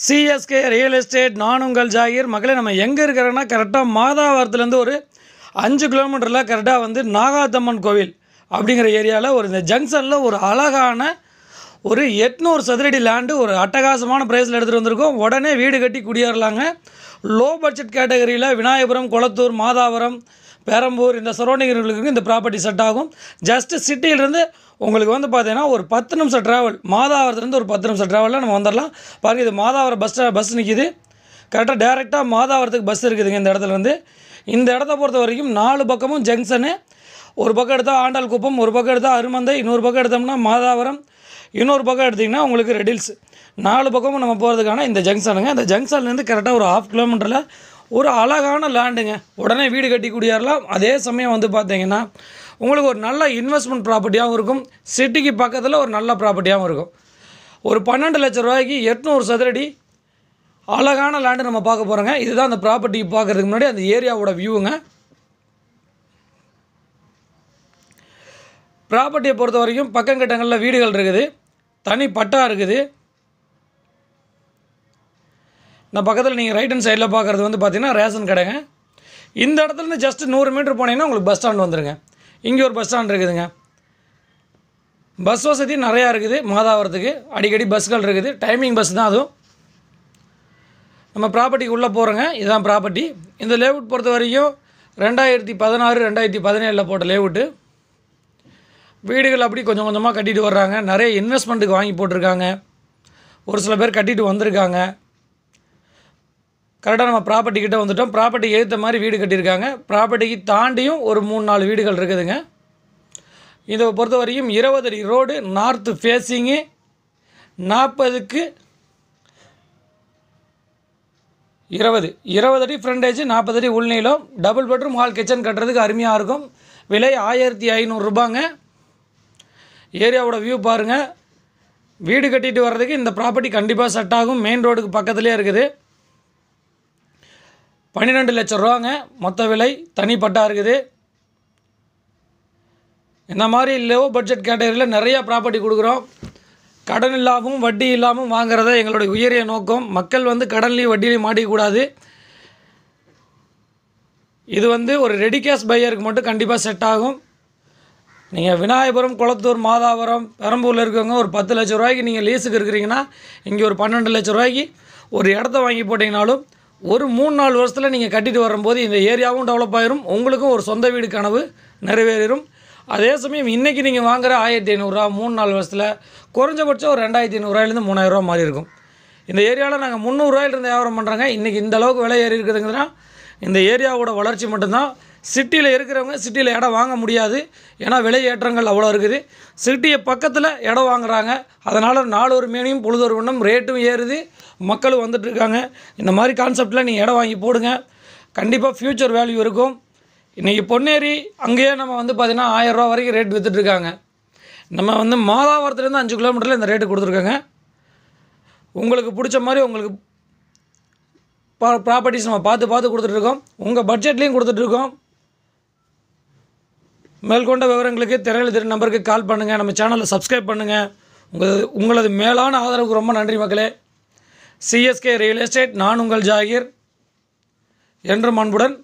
CSK real estate நான் உங்கள் ஜாகிர். மக்களே, நம்ம எங்கே இருக்கிறோன்னா கரெக்டாக மாதாவரத்துலேருந்து ஒரு 5 கிலோமீட்டரில் கரெக்டாக வந்து நாகாத்தம்மன் கோவில் அப்படிங்கிற ஏரியாவில் ஒரு இந்த ஜங்ஷனில் ஒரு அழகான ஒரு 800 சதுரடி லேண்டு ஒரு அட்டகாசமான ப்ரைஸில் எடுத்துகிட்டு வந்திருக்கோம். உடனே வீடு கட்டி குடியேறலாங்க. லோ பட்ஜெட் கேட்டகரியில் விநாயகபுரம், கொளத்தூர், மாதாவரம், பெரம்பூர் இந்த சரௌண்டிங்களுக்கு இந்த ப்ராப்பர்ட்டி செட் ஆகும். ஜஸ்ட்டு சிட்டியிலேருந்து உங்களுக்கு வந்து பார்த்தீங்கன்னா ஒரு 10 நிமிஷம் ட்ராவல், மாதாவரத்துலேருந்து ஒரு 10 நிமிஷம் ட்ராவலில் நம்ம வந்துடலாம். பாருங்கள், இது மாதாவரம் பஸ் நிற்கிது. கரெக்டாக டேரெக்டாக மாதாவரத்துக்கு பஸ் இருக்குதுங்க. இந்த இடத்துல வந்து இந்த இடத்த பொறுத்த வரைக்கும் 4 பக்கமும் ஜங்ஷனு. ஒரு பக்கம் எடுத்தால் ஆண்டாள் குப்பம், ஒரு பக்கம் எடுத்தால் அருமந்தை, இன்னொரு பக்கம் எடுத்தோம்னா மாதாவரம், இன்னொரு பக்கம் எடுத்திங்கன்னா உங்களுக்கு ரெடில்ஸ். 4 பக்கமும் நம்ம போகிறதுக்கான இந்த ஜங்ஷனுங்க. இந்த ஜங்ஷன்லேருந்து கரெக்டாக ஒரு 1/2 கிலோமீட்டரில் ஒரு அழகான லேண்டுங்க. உடனே வீடு கட்டி குடியேறலாம். அதே சமயம் வந்து பார்த்தீங்கன்னா உங்களுக்கு ஒரு நல்ல இன்வெஸ்ட்மெண்ட் ப்ராப்பர்ட்டியாகவும் இருக்கும். சிட்டிக்கு பக்கத்தில் ஒரு நல்ல ப்ராப்பர்ட்டியாகவும் இருக்கும். ஒரு 12 லட்ச ரூபாய்க்கு 800 சதுரடி அழகான லேண்டு நம்ம பார்க்க போகிறோங்க. இதுதான் அந்த ப்ராப்பர்ட்டி பார்க்குறதுக்கு முன்னாடி அந்த ஏரியாவோட வியூங்க. ப்ராப்பர்ட்டியை பொறுத்த வரைக்கும் பக்கங்கட்டங்களில் வீடுகள் இருக்குது, தனி பட்டா இருக்குது. இந்த பக்கத்தில் நீங்கள் ரைட் ஹேண்ட் சைடில் பார்க்குறது வந்து பார்த்திங்கன்னா ரேஷன் கடைங்க. இந்த இடத்துலேருந்து ஜஸ்ட் 100 மீட்டர் போனீங்கன்னா உங்களுக்கு பஸ் ஸ்டாண்ட் வந்துடுங்க. இங்கே ஒரு பஸ் ஸ்டாண்ட் இருக்குதுங்க. பஸ் வசதி நிறையா இருக்குது. மாதாவரத்துக்கு அடிக்கடி பஸ்கள் இருக்குது. டைமிங் பஸ் தான் அதுவும். நம்ம ப்ராப்பர்ட்டிக்கு உள்ளே போகிறோங்க. இதுதான் ப்ராப்பர்ட்டி. இந்த லேஅவுட் பொறுத்த வரைக்கும் 2016, 2017 போட்ட லேஅவுட்டு. வீடுகள் அப்படி கொஞ்சம் கொஞ்சமாக கட்டிட்டு வர்றாங்க. நிறைய இன்வெஸ்ட்மெண்ட்டுக்கு வாங்கி போட்டிருக்காங்க. ஒரு சில பேர் கட்டிட்டு வந்திருக்காங்க. கரெக்டாக நம்ம ப்ராப்பர்ட்டி கிட்டே வந்துவிட்டோம். ப்ராப்பர்ட்டிக்கு ஏற்ற மாதிரி வீடு கட்டியிருக்காங்க. ப்ராப்பர்ட்டிக்கு தாண்டியும் ஒரு 3-4 வீடுகள் இருக்குதுங்க. இதை பொறுத்த வரைக்கும் 20 அடி ரோடு, நார்த்து ஃபேஸிங்கு, 40க்கு 20 அடி ஃப்ரண்டேஜ், 40 அடி உள்நீளம். டபுள் பெட்ரூம் ஹால் கிச்சன் கட்டுறதுக்கு அருமையாக இருக்கும். விலை 1500 ரூபாங்க. ஏரியாவோட வியூ பாருங்கள். வீடு கட்டிட்டு வர்றதுக்கு இந்த ப்ராப்பர்ட்டி கண்டிப்பாக செட் ஆகும். மெயின் ரோடுக்கு பக்கத்துலேயே இருக்குது. 12 லட்சம் ரூபாங்க மொத்த விலை. தனிப்பட்டா இருக்குது. இந்த மாதிரி லோ பட்ஜெட் கேட்டகரியில் நிறையா ப்ராப்பர்ட்டி கொடுக்குறோம். கடன் இல்லாமல் வட்டி இல்லாமல் வாங்குறத எங்களுடைய உயரிய நோக்கம். மக்கள் வந்து கடன்லேயும் வட்டிலையும் மாட்டிக்கூடாது. இது வந்து ஒரு ரெடி கேஷ் பையருக்கு மட்டும் கண்டிப்பாக செட் ஆகும். நீங்கள் விநாயகபுரம், கொளத்தூர், மாதாவரம், பெரம்பூரில் இருக்கவங்க ஒரு 10 லட்ச ரூபாய்க்கு நீங்கள் லீஸுக்கு இருக்கிறீங்கன்னா இங்கே ஒரு 12 லட்ச ரூபாய்க்கு ஒரு இடத்த வாங்கி போட்டிங்கனாலும் ஒரு 3-4 வருஷத்தில் நீங்கள் கட்டிட்டு வரும்போது இந்த ஏரியாவும் டெவலப் ஆகிரும். உங்களுக்கும் ஒரு சொந்த வீடு கனவு நிறைவேறும். அதே சமயம் இன்றைக்கி நீங்கள் வாங்குகிற 1500 ரூபா 3-4 வருஷத்தில் குறைஞ்சபட்சம் ஒரு 2500 ரூபாயிலேருந்து 3000 ரூபா மாதிரி இருக்கும். இந்த ஏரியாவில் நாங்கள் 300 ரூபாயிலிருந்து வியாபாரம் பண்ணுறாங்க. இன்றைக்கி இந்த அளவுக்கு விலை ஏறி இருக்குதுங்கன்னா இந்த ஏரியாவோட வளர்ச்சி மட்டும்தான். சிட்டியில் இருக்கிறவங்க சிட்டியில் இடம் வாங்க முடியாது. ஏன்னா விலை ஏற்றங்கள் அவ்வளோ இருக்குது. சிட்டியை பக்கத்தில் இடம் வாங்குகிறாங்க. அதனால் நாளொரு மேனியும் பொழுதொரு வண்ணம் ரேட்டும் ஏறுது. மக்களும் வந்துட்டுருக்காங்க. இந்த மாதிரி கான்செப்டில் நீங்கள் இடம் வாங்கி போடுங்க. கண்டிப்பாக ஃப்யூச்சர் வேல்யூ இருக்கும். இன்றைக்கி பொன்னேரி அங்கேயே நம்ம வந்து பார்த்திங்கன்னா 1000 ரூபா வரைக்கும் ரேட் விற்றுட்ருக்காங்க. நம்ம வந்து மாதாவரத்துலேருந்து 5 கிலோமீட்டரில் இந்த ரேட்டு கொடுத்துருக்காங்க. உங்களுக்கு பிடிச்ச மாதிரி உங்களுக்கு ப்ராப்பர்ட்டிஸ் நம்ம பார்த்து கொடுத்துட்ருக்கோம். உங்கள் பட்ஜெட்லேயும் கொடுத்துட்ருக்கோம். மேற்கொண்ட விவரங்களுக்கு திரையில் தெரியும் நம்பருக்கு கால் பண்ணுங்கள். நம்ம சேனலை சப்ஸ்கிரைப் பண்ணுங்கள். உங்களது மேலான ஆதரவுக்கு ரொம்ப நன்றி மக்களே. சிஎஸ்கே ரியல் எஸ்டேட் நான் உங்கள் ஜாகிர் என்றும் அன்புடன்